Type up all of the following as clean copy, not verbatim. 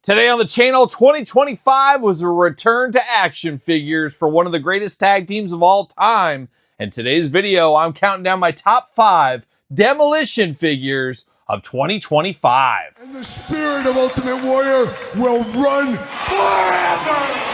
Today on the channel, 2025 was a return to action figures for one of the greatest tag teams of all time. In today's video, I'm counting down my top 5 Demolition figures of 2025. And the spirit of Ultimate Warrior will run forever!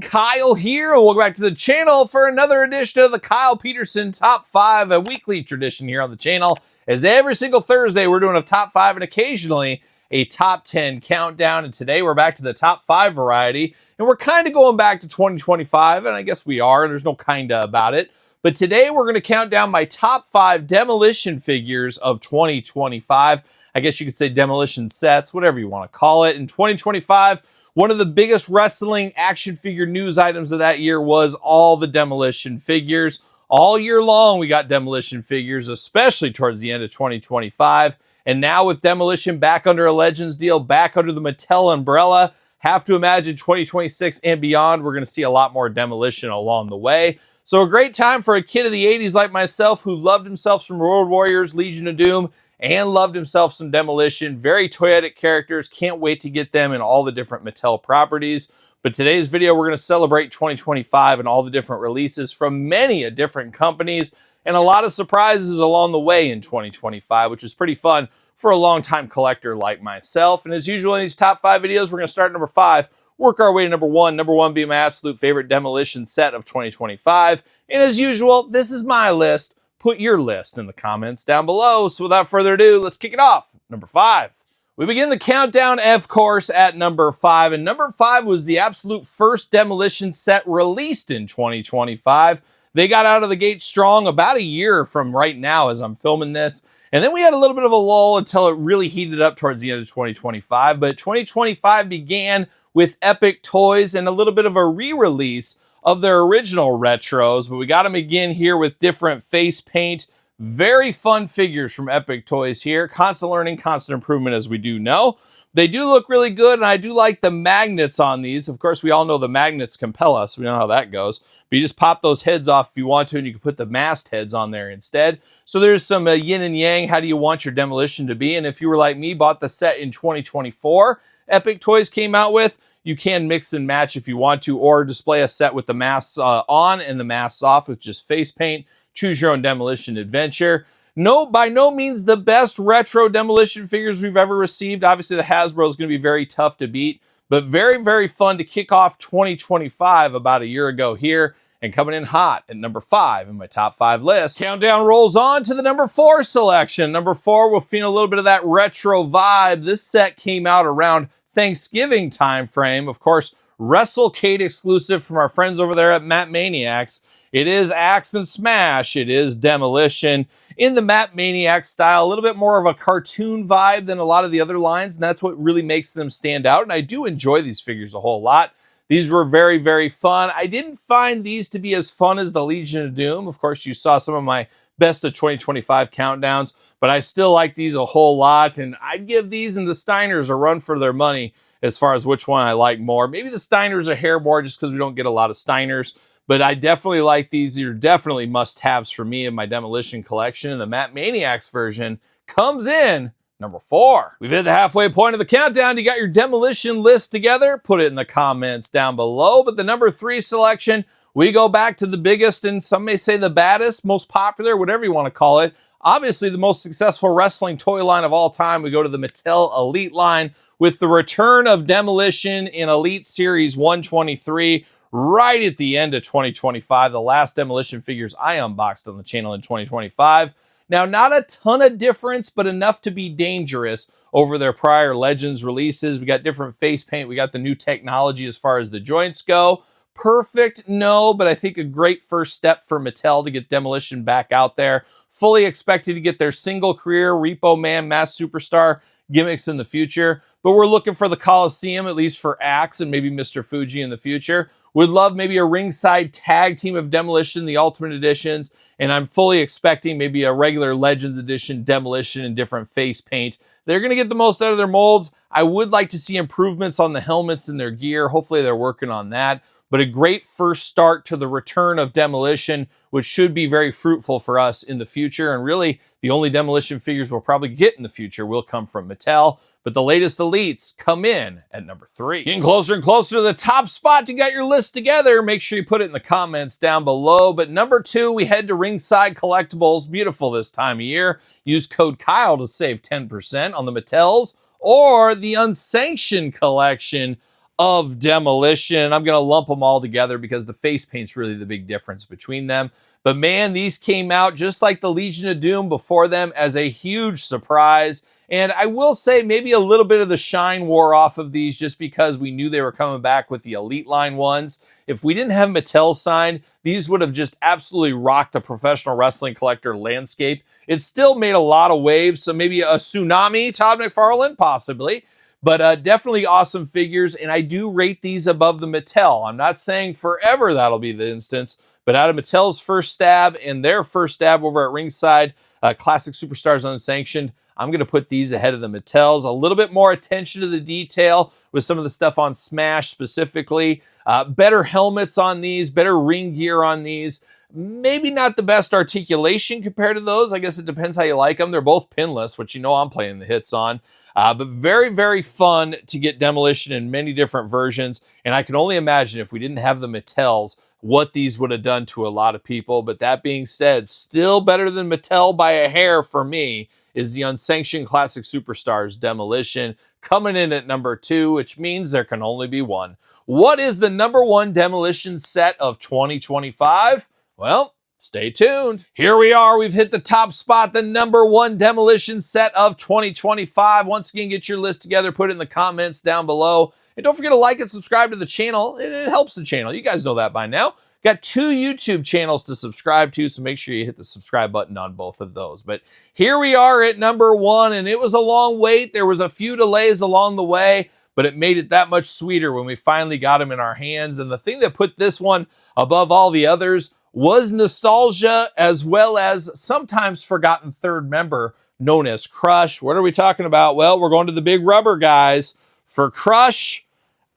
Kyle here, and welcome back to the channel for another edition of the Kyle Peterson Top 5, a weekly tradition here on the channel. As every single Thursday, we're doing a top 5 and occasionally a top 10 countdown. And today we're back to the top 5 variety, and we're kind of going back to 2025, and I guess we are, and there's no kinda about it. But today we're going to count down my top 5 Demolition figures of 2025. I guess you could say Demolition sets, whatever you want to call it. In 2025, one of the biggest wrestling action figure news items of that year was all the Demolition figures. All year long, we got Demolition figures, especially towards the end of 2025. And now with Demolition back under a Legends deal, back under the Mattel umbrella, have to imagine 2026 and beyond, we're going to see a lot more Demolition along the way. So a great time for a kid of the 80s like myself who loved himself some Road Warriors, Legion of Doom, and loved himself some Demolition. Very toyetic characters. Can't wait to get them in all the different Mattel properties. But today's video, we're going to celebrate 2025 and all the different releases from many different companies and a lot of surprises along the way in 2025, which is pretty fun for a longtime collector like myself. And as usual in these top 5 videos, we're going to start at number 5, work our way to number 1. Number 1 being my absolute favorite Demolition set of 2025. And as usual, this is my list. Put your list in the comments down below. So without further ado, let's kick it off. Number 5. We begin the countdown, of course, at number 5. And number 5 was the absolute first Demolition set released in 2025. They got out of the gate strong about a year from right now as I'm filming this. And then we had a little bit of a lull until it really heated up towards the end of 2025. But 2025 began with Epic Toys and a little bit of a re-release of their original retros, but we got them again here with different face paint. Very fun figures from Epic Toys here. Constant learning, constant improvement, as we do know. They do look really good, and I do like the magnets on these. Of course, we all know the magnets compel us. We know how that goes. But you just pop those heads off if you want to, and you can put the mast heads on there instead. So there's some yin and yang. How do you want your Demolition to be? And if you were like me, bought the set in 2024, Epic Toys came out with, you can mix and match if you want to, or display a set with the masks on and the masks off with just face paint. Choose your own Demolition adventure. No, by no means the best retro Demolition figures we've ever received. Obviously, the Hasbro is going to be very tough to beat, but very, very fun to kick off 2025 about a year ago here. And coming in hot at number 5 in my top 5 list. Countdown rolls on to the number 4 selection. Number 4, we'll feel a little bit of that retro vibe. This set came out around Thanksgiving time frame. Of course, WrestleCade exclusive from our friends over there at Maniacs. It is Axe and Smash. It is Demolition in the Maniacs style. A little bit more of a cartoon vibe than a lot of the other lines, and that's what really makes them stand out. And I do enjoy these figures a whole lot. These were very, very fun. I didn't find these to be as fun as the Legion of Doom. Of course, you saw some of my best of 2025 countdowns, but I still like these a whole lot, and I'd give these and the Steiners a run for their money as far as which one I like more. Maybe the Steiners a hair more just because we don't get a lot of Steiners, but I definitely like these. These are definitely must-haves for me in my Demolition collection, and the Maniacs version comes in number 4. We've hit the halfway point of the countdown. You got your Demolition list together. Put it in the comments down below, but the number 3 selection, we go back to the biggest, and some may say the baddest, most popular, whatever you want to call it. Obviously, the most successful wrestling toy line of all time. We go to the Mattel Elite line with the return of Demolition in Elite Series 123 right at the end of 2025. The last Demolition figures I unboxed on the channel in 2025. Now, not a ton of difference, but enough to be dangerous over their prior Legends releases. We got different face paint. We got the new technology as far as the joints go. Perfect, no, but I think a great first step for Mattel to get Demolition back out there. Fully expected to get their single career Repo Man, Mass Superstar gimmicks in the future. but we're looking for the Coliseum, at least for Axe and maybe Mr. Fuji in the future. Would love maybe a ringside tag team of Demolition, the Ultimate Editions, and I'm fully expecting maybe a regular Legends Edition Demolition in different face paint. They're going to get the most out of their molds. I would like to see improvements on the helmets and their gear. Hopefully they're working on that. But a great first start to the return of Demolition, which should be very fruitful for us in the future. And really, the only Demolition figures we'll probably get in the future will come from Mattel. But the latest Elites come in at number 3. Getting closer and closer to the top spot. You got your list together. Make sure you put it in the comments down below. But number 2, we head to Ringside Collectibles. Beautiful this time of year. Use code Kyle to save 10% on the Mattels or the Unsanctioned collection of Demolition. I'm going to lump them all together because the face paint's really the big difference between them. But man, these came out just like the Legion of Doom before them as a huge surprise. And I will say maybe a little bit of the shine wore off of these just because we knew they were coming back with the Elite line ones. If we didn't have Mattel signed, these would have just absolutely rocked the professional wrestling collector landscape. It still made a lot of waves, so maybe a tsunami, Todd McFarlane, possibly. But definitely awesome figures, and I do rate these above the Mattel. I'm not saying forever that'll be the instance, but out of Mattel's first stab and their first stab over at Ringside, Classic Superstars Unsanctioned, I'm going to put these ahead of the Mattels. A little bit more attention to the detail with some of the stuff on Smash specifically. Better helmets on these, better ring gear on these. Maybe not the best articulation compared to those. I guess it depends how you like them. They're both pinless, which you know I'm playing the hits on. But very, very fun to get Demolition in many different versions. And I can only imagine if we didn't have the Mattels, what these would have done to a lot of people. But that being said, still better than Mattel by a hair for me is the Unsanctioned Classic Superstars Demolition, coming in at number 2, which means there can only be one. What is the number 1 Demolition set of 2025? Well, stay tuned. Here we are. We've hit the top spot, the number 1 Demolition set of 2025. Once again, get your list together, put it in the comments down below. And don't forget to like and subscribe to the channel. It helps the channel. You guys know that by now. Got 2 YouTube channels to subscribe to, so make sure you hit the subscribe button on both of those. But here we are at number 1, and it was a long wait. There was a few delays along the way, but it made it that much sweeter when we finally got them in our hands. And the thing that put this one above all the others was nostalgia, as well as sometimes forgotten third member known as Crush. What are we talking about? Well, we're going to the big rubber guys for Crush,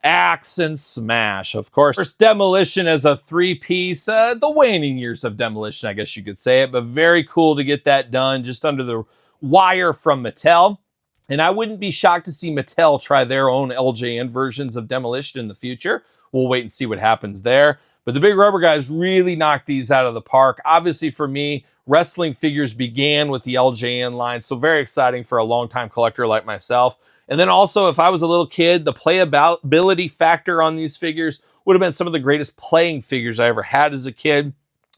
Axe, and Smash. Of course, first Demolition as a 3-piece, the waning years of Demolition, I guess you could say it, but very cool to get that done just under the wire from Mattel. And I wouldn't be shocked to see Mattel try their own LJN versions of Demolition in the future. We'll wait and see what happens there. But the big rubber guys really knocked these out of the park. Obviously for me, wrestling figures began with the LJN line, so very exciting for a longtime collector like myself. And then also, if I was a little kid, the playability factor on these figures would have been some of the greatest playing figures I ever had as a kid.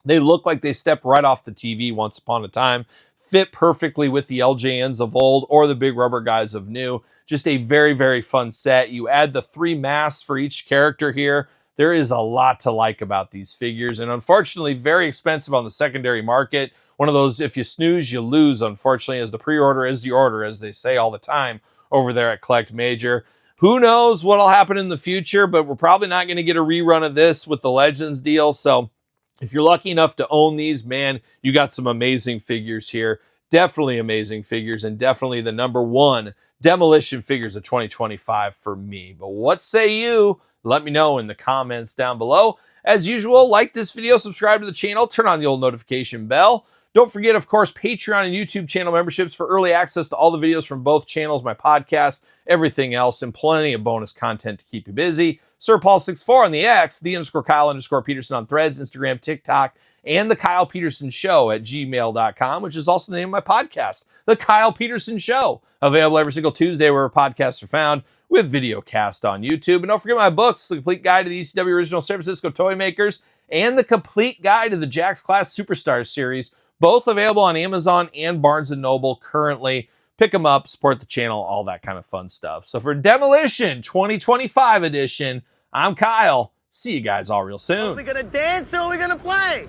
They look like they stepped right off the TV once upon a time. Fit perfectly with the LJNs of old or the big rubber guys of new. Just a very, very fun set. You add the 3 masks for each character here. There is a lot to like about these figures, and unfortunately, very expensive on the secondary market. One of those, if you snooze, you lose, unfortunately, as the pre-order is the order, as they say all the time over there at Collect Major. Who knows what'll happen in the future, but we're probably not going to get a rerun of this with the Legends deal, so if you're lucky enough to own these, man, you got some amazing figures here. Definitely amazing figures, and definitely the number 1 Demolition figures of 2025 for me. But what say you? Let me know in the comments down below. As usual, like this video, subscribe to the channel, turn on the old notification bell. Don't forget, of course, Patreon and YouTube channel memberships for early access to all the videos from both channels, my podcast, everything else, and plenty of bonus content to keep you busy. Sir Paul64 on the X, _Kyle_Peterson on Threads, Instagram, TikTok, and TheKylePetersonShow at gmail.com, which is also the name of my podcast, The Kyle Peterson Show. Available every single Tuesday where podcasts are found, with video cast on YouTube. And don't forget my books, The Complete Guide to the ECW Original San Francisco Toy Makers and The Complete Guide to the Jakks Class Superstars series, both available on Amazon and Barnes & Noble currently. Pick them up, support the channel, all that kind of fun stuff. So for Demolition 2025 edition, I'm Kyle. See you guys all real soon. Are we gonna dance or are we gonna play?